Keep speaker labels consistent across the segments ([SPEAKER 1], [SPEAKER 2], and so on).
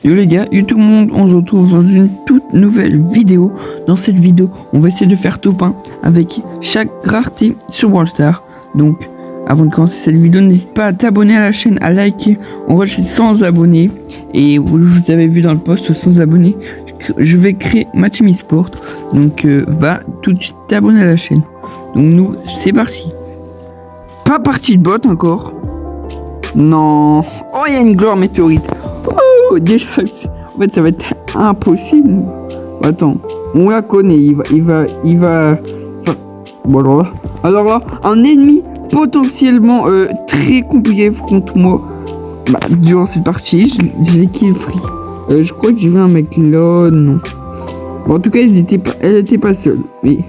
[SPEAKER 1] Yo les gars, yo tout le monde, on se retrouve dans une toute nouvelle vidéo. Dans cette vidéo, on va essayer de faire top 1 avec chaque rareté sur Brawl Stars. Donc, avant de commencer cette vidéo, n'hésite pas à t'abonner à la chaîne, à liker. On va chez 100 abonnés. Et vous avez vu dans le post 100 abonnés, je vais créer ma team e-sport. Donc, va tout de suite t'abonner à la chaîne. Donc nous, c'est parti. Pas partie de bot encore. Non. Oh, il y a une gloire météorite. Oh, déjà, en fait, ça va être impossible. Attends, on la connaît. Il va. Enfin, bon, alors là, un ennemi potentiellement très compliqué contre moi. Bah, durant cette partie, je l'ai kill free. Je crois que j'ai vu un mec là. Non. Bon, en tout cas, elle était pas seule. Mais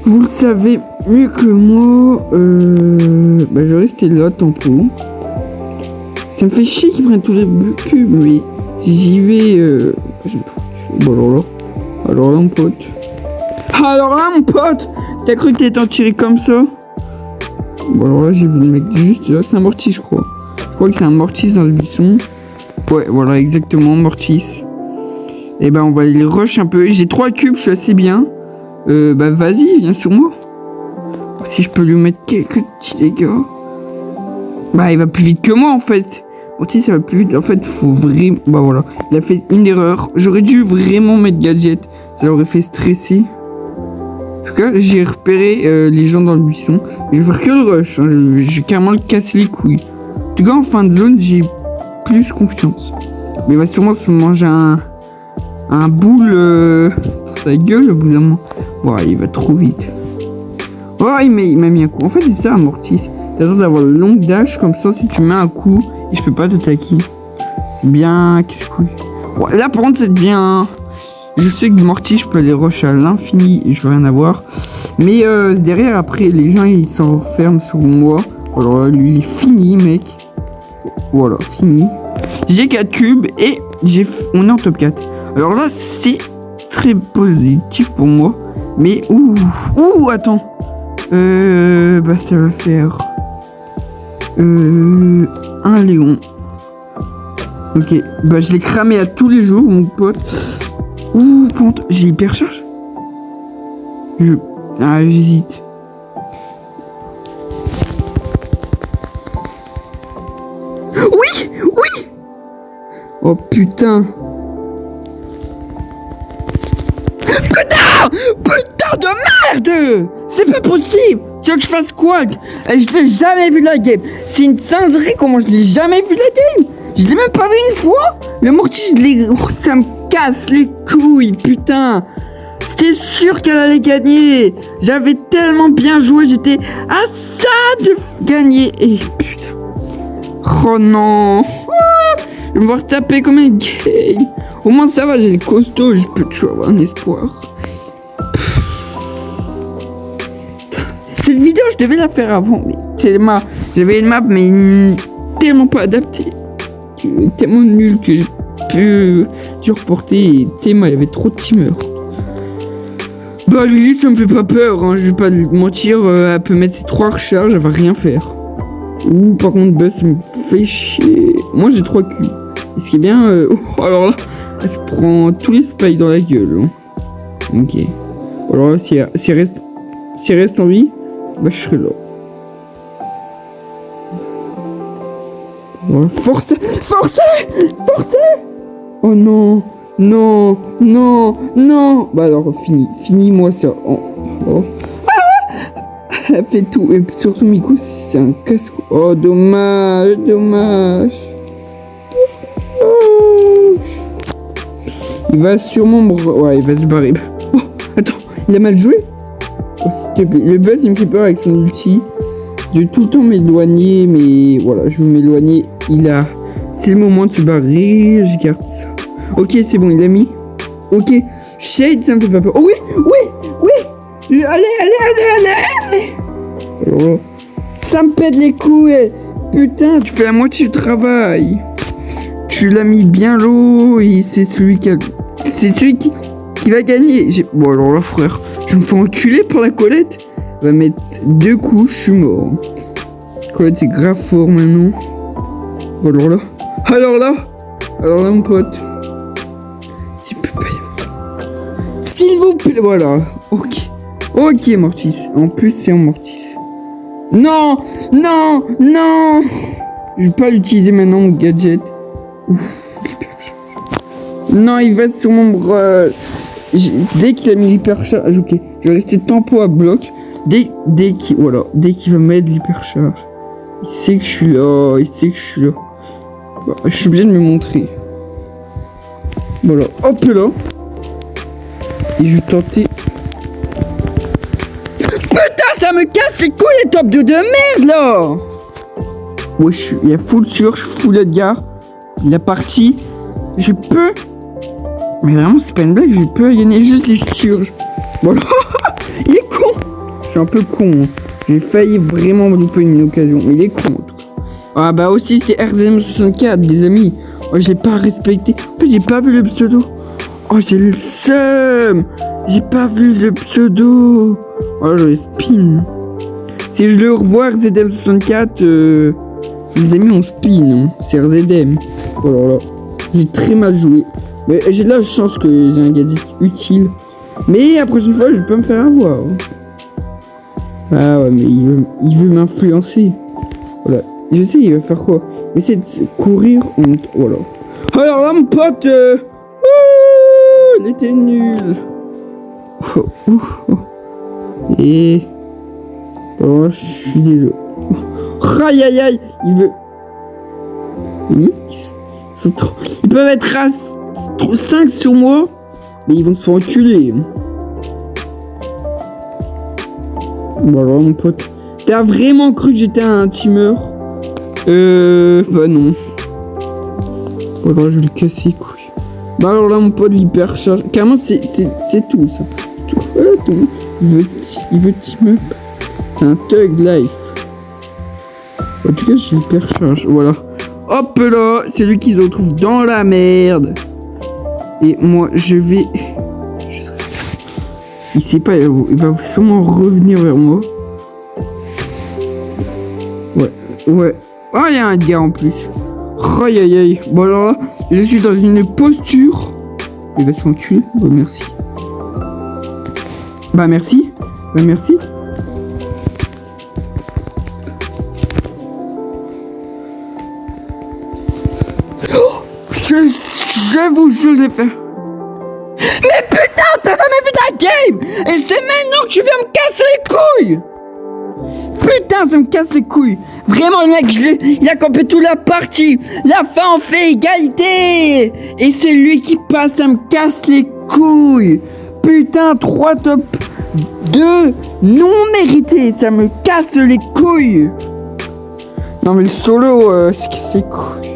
[SPEAKER 1] vous le savez mieux que moi. Bah, je restais là, tant pis. Ça me fait chier qu'ils prennent tous les cubes, mais j'y vais. Bon, alors là, mon pote. Alors là, mon pote, t'as cru que t'étais en tiré comme ça? Bon, alors là, j'ai vu le mec juste là, c'est un mortis, je crois. Je crois que c'est un mortis dans le buisson. Ouais, voilà, exactement, mortis. Et ben, on va aller rush un peu. J'ai 3 cubes, je suis assez bien. Bah, vas-y, viens sur moi. Si je peux lui mettre quelques petits dégâts. Bah, il va plus vite que moi en fait. Aussi, ça va plus vite. En fait, faut vraiment. Bah voilà. Il a fait une erreur. J'aurais dû vraiment mettre gadget. Ça l'aurait fait stresser. En tout cas, j'ai repéré les gens dans le buisson. Je vais faire que le rush. Hein. Je vais carrément le casser les couilles. En tout cas, en fin de zone, j'ai plus confiance. Mais il va sûrement se manger un boule dans sa gueule au bout d'un moment. Ouais, il va trop vite. Oh, il m'a mis un coup. En fait, c'est ça, un mortis. T'as besoin d'avoir le long dash, comme ça, si tu mets un coup, et je peux pas t'attaquer. C'est bien... Qu'est-ce que... Ouais, là, par contre, c'est bien... Je sais que Morty, je peux les rush à l'infini, et je veux rien avoir. Mais derrière, après, les gens, ils s'en referment sur moi. Alors là, lui, il est fini, mec. Voilà, fini. J'ai 4 cubes, et on est en top 4. Alors là, c'est très positif pour moi. Mais, attends. Bah, ça va faire... un Léon. Ok, bah je l'ai cramé à tous les jours, mon pote. Ouh, contre, j'ai hyper charge. J'hésite. Oui. Oh putain. Putain de merde. C'est pas possible. Tu veux que je fasse quoi? Je l'ai jamais vu de la game. C'est une singerie, comment je l'ai jamais vu de la game. Je l'ai même pas vu une fois. Le mortis, ça me casse les couilles, putain. C'était sûr qu'elle allait gagner. J'avais tellement bien joué, j'étais à ça de gagner. Et putain. Oh non. Je vais me voir taper comme un game. Au moins ça va, j'ai le costaud, je peux toujours avoir un espoir. Cette vidéo, je devais la faire avant, mais j'avais une map, mais tellement pas adaptée, tellement nulle que j'ai pu reporter. Et tellement, il y avait trop de teamers. Bah, Lily, ça me fait pas peur, hein, je vais pas mentir, elle peut mettre ses 3 recharges, elle va rien faire. Ouh, par contre, Buzz, ça me fait chier. Moi, j'ai 3 cubes. Et ce qui est bien, alors là, elle se prend tous les spikes dans la gueule. Hein. Ok. Alors là, si elle reste en vie, bah je serai là. Voilà. Forcez. Oh non. Bah alors fini moi ça. Oh. Elle fait tout. Et surtout Miku, c'est un casse-cou. Oh dommage. Il va sûrement ouais, il va se barrer. Oh, attends, il a mal joué. Oh, s'il te plaît. Le Buzz, il me fait peur avec son ulti. Je vais tout le temps m'éloigner, mais voilà, je veux m'éloigner. C'est le moment de se barrer. Je garde ça. Ok, c'est bon, il a mis. Ok, Shade, ça me fait pas peur. Oh oui. Allez. Alors, ça me pète les couilles. Putain, tu fais la moitié du travail. Tu l'as mis bien low et c'est celui qui va gagner. Bon, alors là, frère, je me fais enculer par la Colette. Elle va mettre 2 coups, je suis mort. Colette, c'est grave fort maintenant. Bon, alors là. Alors là, mon pote. S'il peut pas y avoir. S'il vous plaît, voilà. Ok. Ok, Mortis. En plus, c'est en Mortis. Non! Non! Non! Je vais pas l'utiliser maintenant, mon gadget. Ouf. Non, il va sur mon bras. Dès qu'il a mis l'hypercharge, ok. Je vais rester tempo à bloc. Dès qu'il va mettre l'hypercharge. Il sait que je suis là. Il sait que je suis là. Bah, je suis obligé de me montrer. Voilà. Hop là. Et je vais tenter. Putain, ça me casse les couilles les top 2 de merde là. Ouais, il y a full surge, full Edgar. Il est parti. Je peux. Mais vraiment, c'est pas une blague, je peux gagner juste les surges. Voilà. Il est con. Je suis un peu con. Hein. J'ai failli vraiment louper une occasion. Mais il est con. En tout cas. Ah bah aussi, c'était RZM64, des amis. Oh, je l'ai pas respecté. En fait, j'ai pas vu le pseudo. Oh, j'ai le seum. J'ai pas vu le pseudo. Oh, je spin. Si je le revois, RZM64, les amis, on spin. Hein. C'est RZM. Oh là là. J'ai très mal joué. Mais j'ai de la chance que j'ai un gadget utile. Mais la prochaine fois, je vais pas me faire avoir. Ah ouais, mais il veut m'influencer. Voilà. Je sais, il va faire quoi? Il essaie de courir. Voilà. Alors là, mon pote, il était nul. Et... alors là, je suis désolé. Aïe aïe aïe. Il veut... Les mecs, c'est trop... Ils peuvent être à 5 sur moi, mais ils vont se faire enculer. Voilà, mon pote. T'as vraiment cru que j'étais un teamer? Bah non. Voilà, je vais le casser les couilles. Bah alors là, mon pote, l'hypercharge. Carrément, c'est tout, ça. Tout. Il veut team up. C'est un thug life. En tout cas, je l'hypercharge. Voilà. Hop là, c'est lui qui se retrouve dans la merde. Et moi, je vais... Il sait pas, il va sûrement revenir vers moi. Ouais. Oh, il y a un gars en plus. Aïe aïe aïe. Bon alors là, je suis dans une posture. Il va se enculer. Bah merci. Bah merci. Je vous jure, je l'ai fait. Mais putain, personne n'a vu ta game. Et c'est maintenant que tu viens me casser les couilles. Putain, ça me casse les couilles. Vraiment, le mec, il a campé toute la partie. La fin, on fait égalité. Et c'est lui qui passe, ça me casse les couilles. Putain, 3 top 2 non mérités. Ça me casse les couilles. Non, mais le solo, c'est casse les couilles.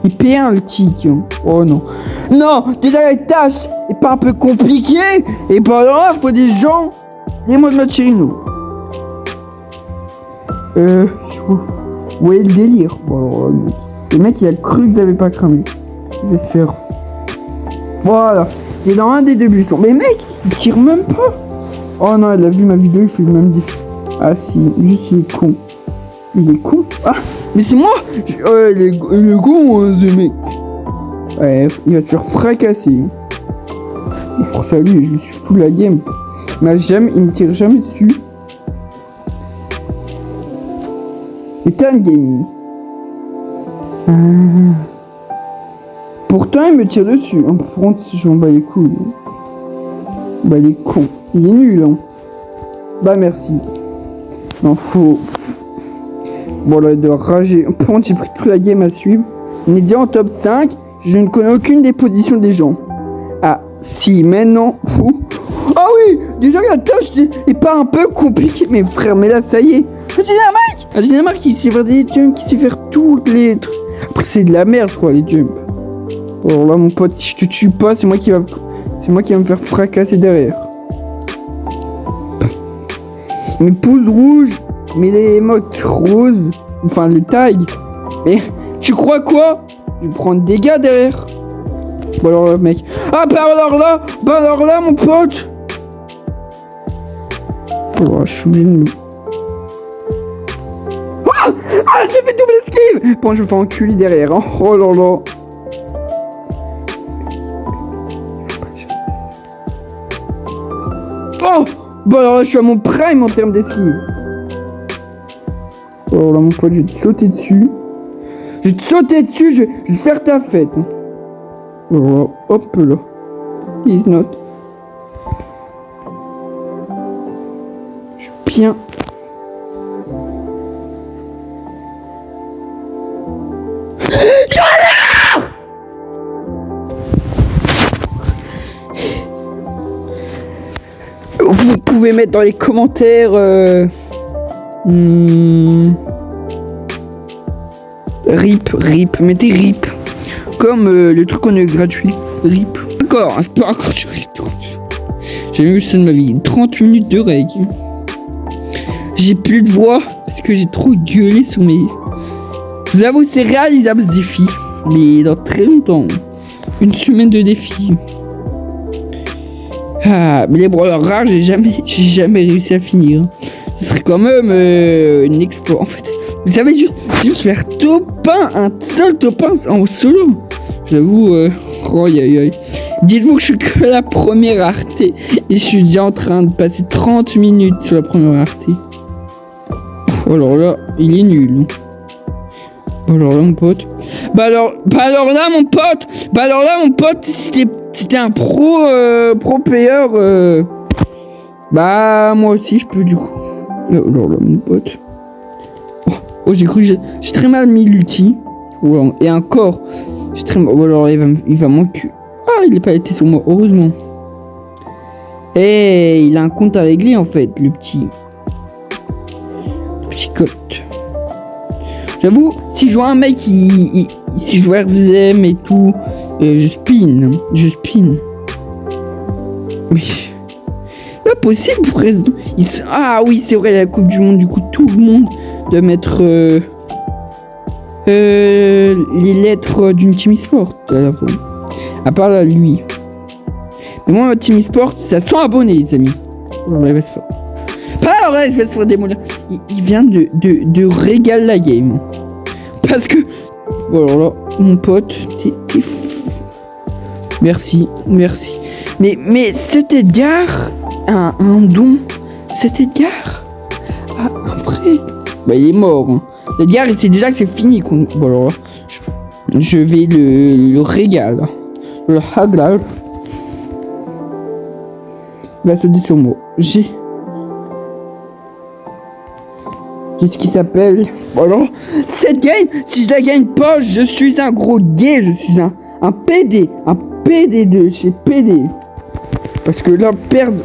[SPEAKER 1] Il P1 le tic. Oh non. Non, déjà la tâche est pas un peu compliquée. Et par là, faut des gens. Les mots de Machirino. Vous voyez le délire. Bon, alors, le mec, il a cru que j'avais pas cramé. Il va se faire. Voilà. Il est dans un des deux buissons. Mais mec, il tire même pas. Oh non, elle a vu ma vidéo, il fait le même défi. Ah si, juste il est con. Il est con. Ah, mais c'est moi. Il est con, hein, ce mec. Ouais, il va se faire fracasser. Et pour ça, lui, je lui suis toute la game. Mais il me tire jamais dessus. Et t'as une gaming. Pourtant, il me tire dessus. Par contre, je m'en bats les couilles. Bah, il est con. Il est nul, hein. Bah, merci. Non, faut... Bon, là, il doit rager. Par contre, j'ai pris toute la game à suivre. On est déjà en top 5. Je ne connais aucune des positions des gens. Ah, si, maintenant... Ah oui, déjà la tâche est pas un peu compliquée. Mais frère, mais là, ça y est. Un Dynamite qui sait faire des jumps, qui sait faire toutes les trucs. Après, c'est de la merde, quoi, les jumps. Alors là, mon pote, si je te tue pas, c'est moi qui va me faire fracasser derrière. Mes pouces rouges, mais les mottes roses, enfin le tag. Mais tu crois quoi? Je vais prendre des dégâts derrière. Bon alors là, mec. Ah bah alors là, mon pote. Oh, je suis obligé de me... Ah, j'ai fait double esquive. Bon, je me fais enculer derrière. Hein. Oh là là. Oh. Bon, alors là, je suis à mon prime en termes d'esquive. Alors là, mon pote, je vais te sauter dessus. Je vais te sauter dessus, je vais te faire ta fête. Hein. Alors là, hop là. Please not. Je suis bien. Vous pouvez mettre dans les commentaires RIP, mettez RIP. Comme le truc qu'on a eu gratuit. RIP. Encore, c'est pas encore sur RIP. J'ai jamais vu ça de ma vie. 30 minutes de règle. J'ai plus de voix parce que j'ai trop gueulé sur mes... Je vous avoue, c'est réalisable ce défi. Mais dans très longtemps. Une semaine de défi. Ah, mais les brawlers rares, j'ai jamais réussi à finir. Ce serait quand même une exploit. En fait, vous savez, juste faire top 1, un seul top 1 en solo. J'avoue, dites-vous que je suis que la première artée. Et je suis déjà en train de passer 30 minutes sur la première artée. Oh, alors là, il est nul. Alors là, mon pote. Bah alors là, mon pote, c'était un pro player. Bah, moi aussi, je peux du coup. Alors là, mon pote. Oh, j'ai cru que j'ai très mal mis l'ulti. Oh, et encore. J'ai très mal. Oh, alors il va manquer. Ah, il n'est pas été sur moi, heureusement. Et il a un compte à régler en fait, le petit cote. J'avoue, si je vois un mec si je vois RZM et tout, je spin. Oui. C'est pas possible, frère. Ah oui, c'est vrai, la Coupe du Monde, du coup, tout le monde doit mettre les lettres d'une team e-sport à la fois. À part là, lui. Mais moi, ma team e-sport, ça 100 abonnés, les amis. Alors, il va se faire... Pas vrai, il va se faire démolir. Il vient de régaler la game. Parce que... Bon, alors là, mon pote, t'es fou. Merci. Mais cet Edgar a un don. Cet Edgar a un vrai... Bah, il est mort. Hein. Edgar, il sait déjà que c'est fini. Bon, alors là, je vais le régaler. Le hagla. Il va sauter sur moi. J'ai ce qui s'appelle... Bon alors, cette game, si je la gagne pas, je suis un gros gay, je suis un PD. Un PD2, c'est PD. Parce que là, perdre...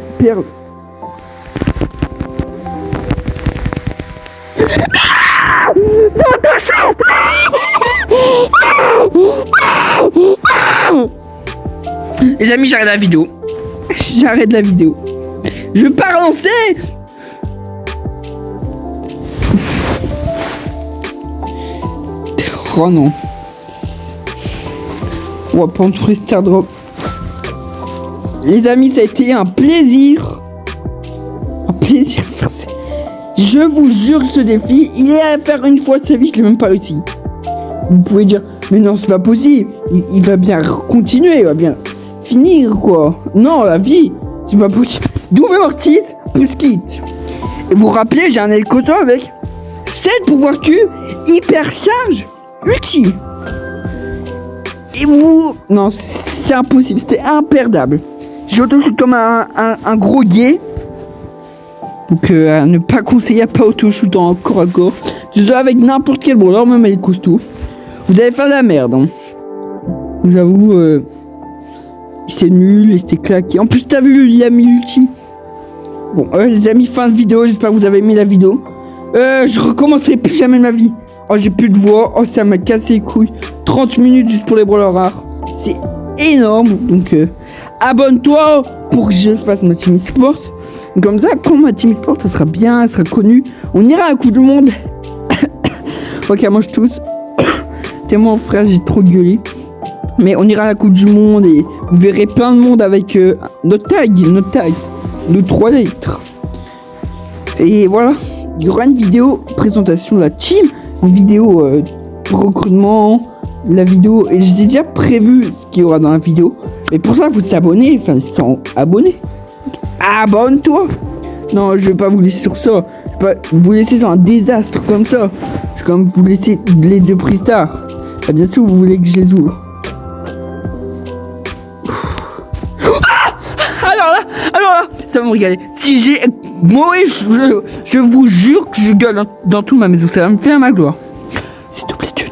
[SPEAKER 1] Les amis, j'arrête la vidéo. Je veux pas relancer. Oh non. On va prendre tous les star drops. Les amis, ça a été un plaisir. De faire ça. Je vous jure, ce défi, il est à faire une fois de sa vie, je l'ai même pas réussi. Vous pouvez dire, mais non, c'est pas possible. Il va bien continuer, il va bien finir, quoi. Non, la vie, c'est pas possible. Double mortis plus kit. Et vous vous rappelez, j'ai un hélicoptère avec 7 pouvoirs cubes, hyper charge, ulti. Et vous... Non, c'est impossible, c'était imperdable. J'ai auto-shoot comme un gros gay. Donc à ne pas conseiller à pas auto-shoot en corps à corps. Avec n'importe quel brawler, même avec costaud. Vous allez faire de la merde. Hein. J'avoue, c'était nul, c'était claqué. En plus, t'as vu, il a mis l'ulti. Bon, les amis, fin de vidéo. J'espère que vous avez aimé la vidéo. Je recommencerai plus jamais de ma vie. Oh, j'ai plus de voix. Oh, ça m'a cassé les couilles. 30 minutes juste pour les brawlers rares. C'est énorme. Donc, abonne-toi pour que je fasse ma team e-sport. Comme ça, quand ma team e-sport, ça sera bien, elle sera connue. On ira à la Coupe du Monde. Ok, moi je tousse. T'es mon frère, j'ai trop gueulé. Mais on ira à la Coupe du Monde et vous verrez plein de monde avec notre tag, nos 3 lettres. Et voilà, il y aura une vidéo présentation de la team, une vidéo recrutement, la vidéo, et j'ai déjà prévu ce qu'il y aura dans la vidéo. Mais pour ça, il faut s'abonner, enfin, sans abonner. Abonne-toi. Non, je vais pas vous laisser sur ça. Je vais pas vous laisser sur un désastre comme ça. Je vais quand même vous laisser les 2 prix stars. Ah, bien sûr, vous voulez que je les ouvre. Alors là, ça va me régaler. Si j'ai... Moi, je vous jure que je gueule dans toute ma maison. Ça va me faire ma gloire. S'il te plaît, Dieu,